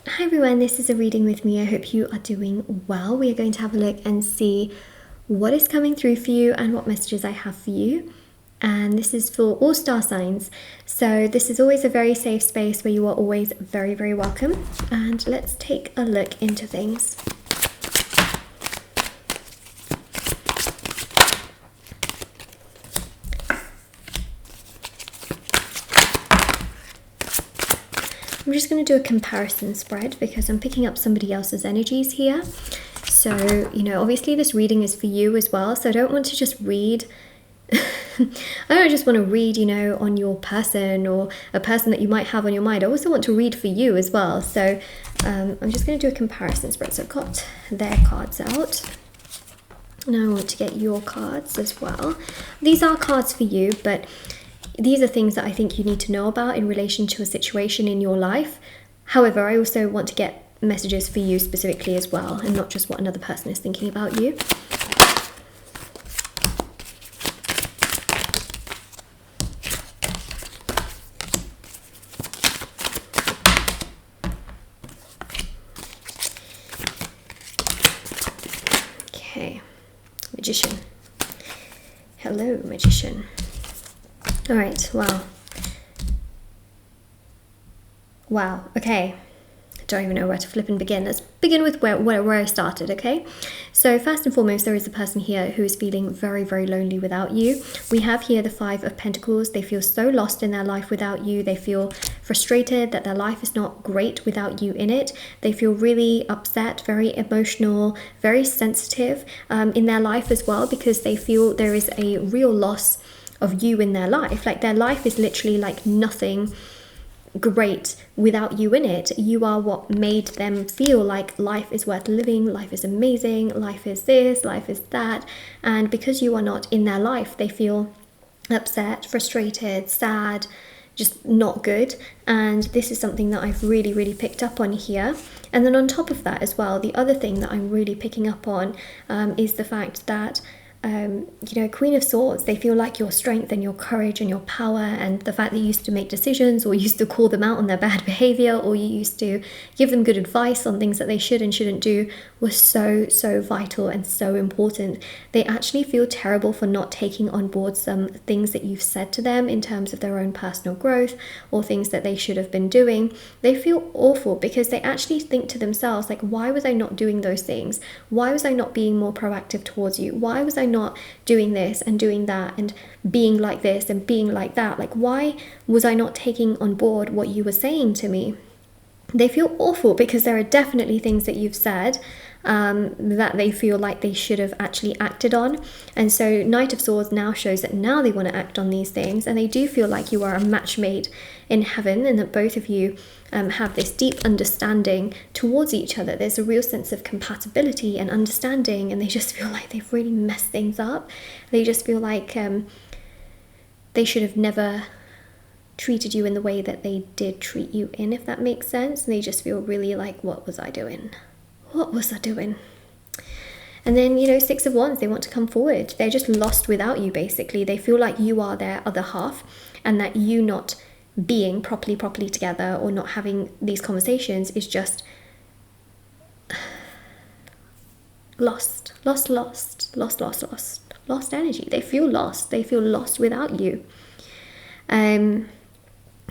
Hi everyone, this is a reading with me. I hope you are doing well. We are going to have a look and see what is coming through for you and what messages I have for you. And this is for all star signs. So this is always a very safe space where you are always very, very welcome. And let's take a look into things. I'm just going to do a comparison spread because I'm picking up somebody else's energies here. So, you know, obviously this reading is for you as well. So I don't want to just read, I don't just want to read, you know, on your person or a person that you might have on your mind. I also want to read for you as well. So I'm just going to do a comparison spread. So I've got their cards out. Now I want to get your cards as well. These are cards for you, but these are things that I think you need to know about in relation to a situation in your life. However, I also want to get messages for you specifically as well, and not just what another person is thinking about you. Okay, Magician. Hello, Magician. All right, wow, okay. I don't even know where to flip and begin. Let's begin with where I started, okay? So first and foremost, there is a person here who is feeling very, very lonely without you. We have here the Five of Pentacles. They feel so lost in their life without you. They feel frustrated that their life is not great without you in it. They feel really upset, very emotional, very sensitive in their life as well, because they feel there is a real loss of you in their life. Like their life is literally like nothing great without you in it. You are what made them feel like life is worth living, life is amazing, life is this, life is that. And because you are not in their life, they feel upset, frustrated, sad, just not good. And this is something that I've really, really picked up on here. And then on top of that as well, the other thing that I'm really picking up on is the fact that you know, Queen of Swords, they feel like your strength and your courage and your power, and the fact that you used to make decisions, or you used to call them out on their bad behavior, or you used to give them good advice on things that they should and shouldn't do, was so, so vital and so important. They actually feel terrible for not taking on board some things that you've said to them in terms of their own personal growth or things that they should have been doing. They feel awful because they actually think to themselves, like, why was I not doing those things? Why was I not being more proactive towards you? Why was I not doing this and doing that and being like this and being like that? Like, why was I not taking on board what you were saying to me? They feel awful because there are definitely things that you've said that they feel like they should have actually acted on. And so Knight of Swords now shows that now they want to act on these things, and they do feel like you are a match made in heaven, and that both of you have this deep understanding towards each other. There's a real sense of compatibility and understanding, and they just feel like they've really messed things up. They just feel like they should have never treated you in the way that they did treat you in, if that makes sense. And they just feel really like, what was I doing? What was I doing? And then, you know, Six of Wands, they want to come forward. They're just lost without you, basically. They feel like you are their other half, and that you not being properly together or not having these conversations is just lost energy. They feel lost without you.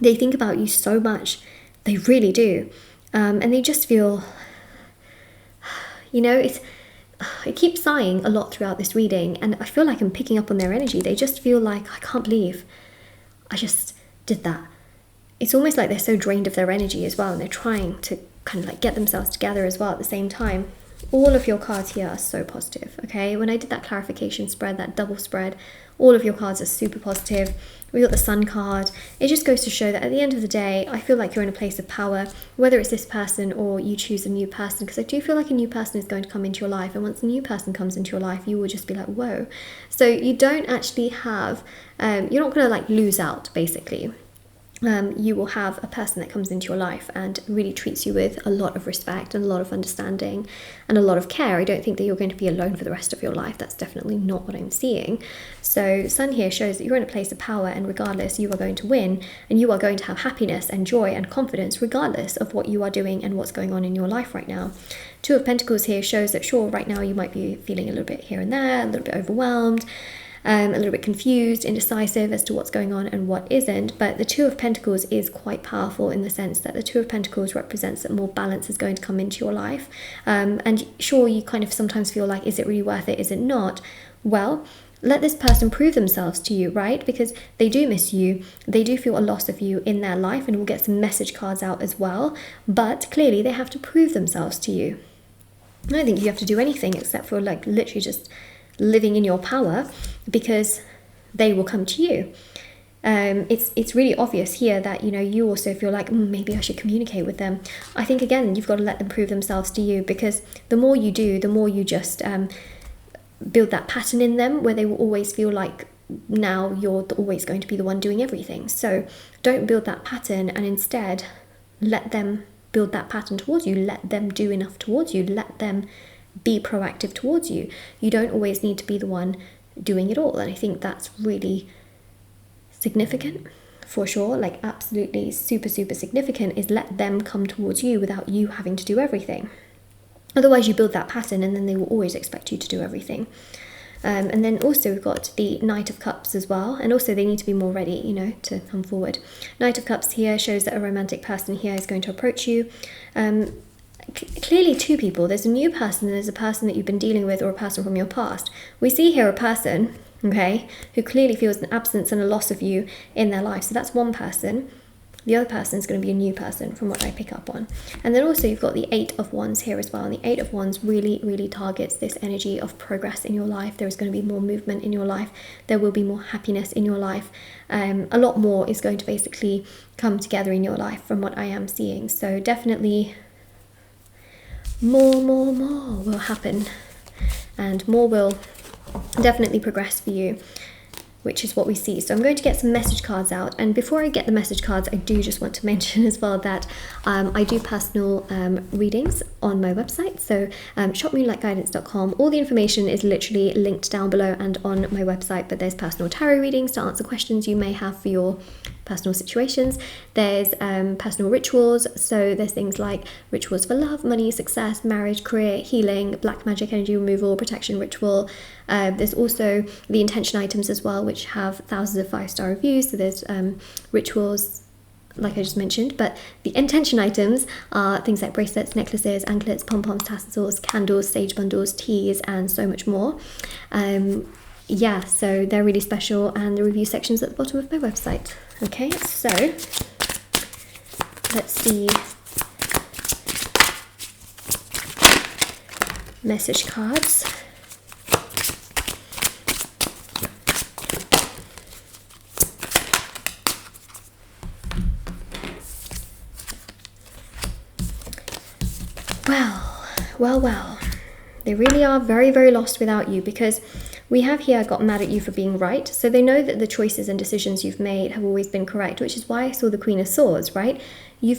They think about you so much, they really do, and they just feel, you know, I keep sighing a lot throughout this reading, and I feel like I'm picking up on their energy. They just feel like, I can't believe I just did that. It's almost like they're so drained of their energy as well, and they're trying to kind of like get themselves together as well at the same time. All of your cards here are so positive, okay? When I did that clarification spread, that double spread, all of your cards are super positive. We got the Sun card. It just goes to show that at the end of the day, I feel like you're in a place of power, whether it's this person or you choose a new person, because I do feel like a new person is going to come into your life, and once a new person comes into your life, you will just be like, whoa. So you don't actually have, you're not going to like lose out, basically. you will have a person that comes into your life and really treats you with a lot of respect and a lot of understanding and a lot of care. I don't think that you're going to be alone for the rest of your life. That's definitely not what I'm seeing. So Sun here shows that you're in a place of power, and regardless, you are going to win, and you are going to have happiness and joy and confidence regardless of what you are doing and what's going on in your life right now. Two of Pentacles here shows that, sure, right now you might be feeling a little bit here and there, a little bit overwhelmed, a little bit confused, indecisive as to what's going on and what isn't. But the Two of Pentacles is quite powerful in the sense that the Two of Pentacles represents that more balance is going to come into your life. And sure, you kind of sometimes feel like, is it really worth it? Is it not? Well, let this person prove themselves to you, right? Because they do miss you. They do feel a loss of you in their life, and we'll get some message cards out as well. But clearly they have to prove themselves to you. I don't think you have to do anything except for like literally just living in your power, because they will come to you. It's really obvious here that, you know, you also feel like maybe I should communicate with them. I think again you've got to let them prove themselves to you, because the more you do, the more you just build that pattern in them where they will always feel like now you're always going to be the one doing everything. So don't build that pattern, and instead let them build that pattern towards you. Let them do enough towards you. Let them be proactive towards you. You don't always need to be the one doing it all. And I think that's really significant for sure. Like absolutely super significant is let them come towards you without you having to do everything. Otherwise you build that pattern and then they will always expect you to do everything. And then also we've got the Knight of Cups as well, and also they need to be more ready, you know, to come forward. Knight of Cups here shows that a romantic person here is going to approach you. Clearly two people. There's a new person and there's a person that you've been dealing with, or a person from your past. We see here a person, okay, who clearly feels an absence and a loss of you in their life. So that's one person. The other person is going to be a new person from what I pick up on. And then also you've got the Eight of Wands here as well. And the Eight of Wands really targets this energy of progress in your life. There is going to be more movement in your life. There will be more happiness in your life. A lot more is going to basically come together in your life from what I am seeing. So definitely more will happen, and more will definitely progress for you, which is what we see. So I'm going to get some message cards out, and before I get the message cards, I do just want to mention as well that I do personal readings on my website, so shopmoonlightguidance.com. All the information is literally linked down below and on my website, but there's personal tarot readings to answer questions you may have for your personal situations. There's personal rituals, so there's things like rituals for love, money, success, marriage, career, healing, black magic energy removal, protection ritual. There's also the intention items as well, which have thousands of 5-star reviews. So there's rituals like I just mentioned, but the intention items are things like bracelets, necklaces, anklets, pom-poms, tassels, candles, sage bundles, teas, and so much more. Yeah, so they're really special, and the review section's at the bottom of my website. Okay, so let's see. Message cards. Well. They really are very lost without you, because we have here got mad at you for being right. So they know that the choices and decisions you've made have always been correct, which is why I saw the Queen of Swords, right? You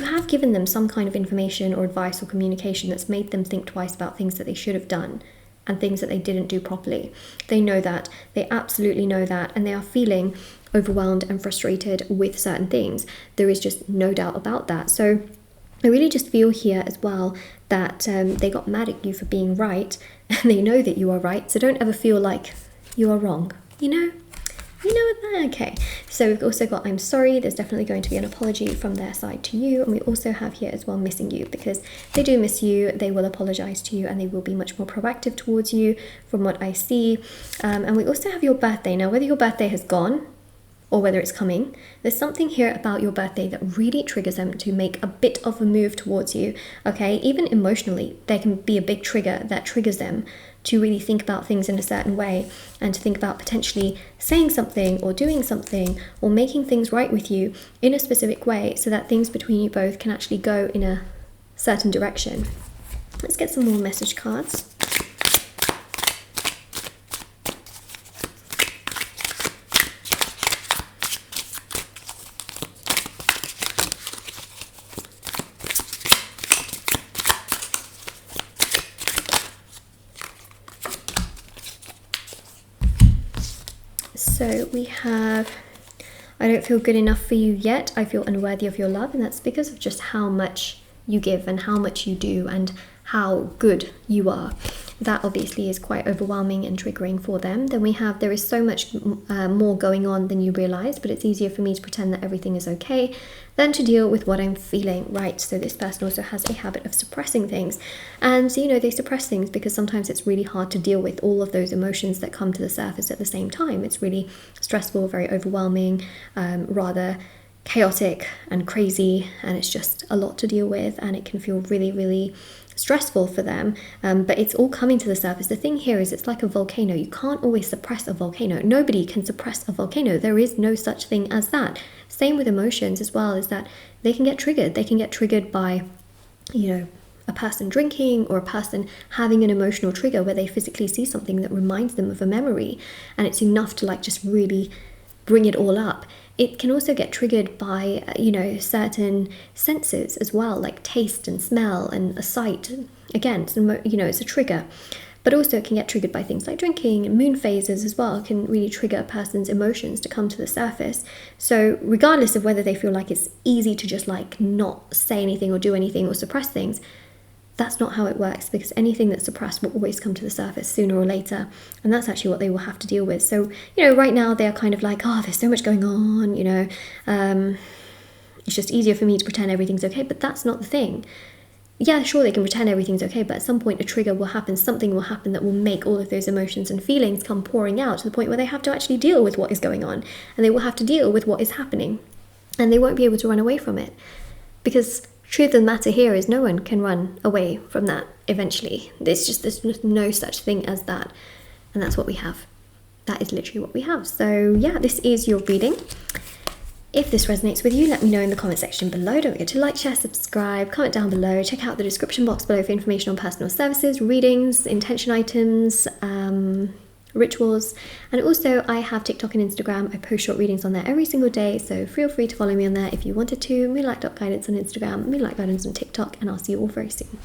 have given them some kind of information or advice or communication that's made them think twice about things that they should have done and things that they didn't do properly. They know that. They absolutely know that, and they are feeling overwhelmed and frustrated with certain things. There is just no doubt about that. So I really just feel here as well that they got mad at you for being right, and they know that you are right, so don't ever feel like you are wrong, you know what that, okay. So we've also got I'm sorry. There's definitely going to be an apology from their side to you, and we also have here as well missing you, because they do miss you. They will apologize to you, and they will be much more proactive towards you from what I see. And we also have your birthday. Now, whether your birthday has gone or whether it's coming, there's something here about your birthday that really triggers them to make a bit of a move towards you, okay? Even emotionally, there can be a big trigger that triggers them to really think about things in a certain way, and to think about potentially saying something or doing something or making things right with you in a specific way, so that things between you both can actually go in a certain direction. Let's get some more message cards. So we have, I don't feel good enough for you yet. I feel unworthy of your love, and that's because of just how much you give and how much you do and how good you are. That obviously is quite overwhelming and triggering for them. Then we have, there is so much more going on than you realize, but it's easier for me to pretend that everything is okay than to deal with what I'm feeling, right? So this person also has a habit of suppressing things. And, you know, they suppress things because sometimes it's really hard to deal with all of those emotions that come to the surface at the same time. It's really stressful, very overwhelming, rather chaotic and crazy, and it's just a lot to deal with, and it can feel really, really stressful for them, but it's all coming to the surface. The thing here is it's like a volcano. You can't always suppress a volcano. Nobody can suppress a volcano. There is no such thing as that. Same with emotions as well, is that they can get triggered. They can get triggered by, you know, a person drinking, or a person having an emotional trigger where they physically see something that reminds them of a memory, and it's enough to like just really bring it all up. It can also get triggered by, you know, certain senses as well, like taste and smell and a sight. Again, it's, you know, it's a trigger. But also it can get triggered by things like drinking, and moon phases as well can really trigger a person's emotions to come to the surface. So regardless of whether they feel like it's easy to just like not say anything or do anything or suppress things, that's not how it works, because anything that's suppressed will always come to the surface sooner or later, and that's actually what they will have to deal with. So, you know, right now they're kind of like, oh, there's so much going on, you know, it's just easier for me to pretend everything's okay, but that's not the thing. Yeah, sure, they can pretend everything's okay, but at some point a trigger will happen, something will happen that will make all of those emotions and feelings come pouring out to the point where they have to actually deal with what is going on, and they will have to deal with what is happening, and they won't be able to run away from it, because truth of the matter here is no one can run away from that eventually. There's no such thing as that, and that's what we have. That is literally what we have. So yeah, this is your reading. If this resonates with you, let me know in the comment section below. Don't forget to like, share, subscribe, comment down below. Check out the description box below for information on personal services, readings, intention items, rituals, and also I have TikTok and Instagram. I post short readings on there every single day, so feel free to follow me on there if you wanted to. Moonlight.guidance on Instagram, Moonlight Guidance on TikTok, and I'll see you all very soon.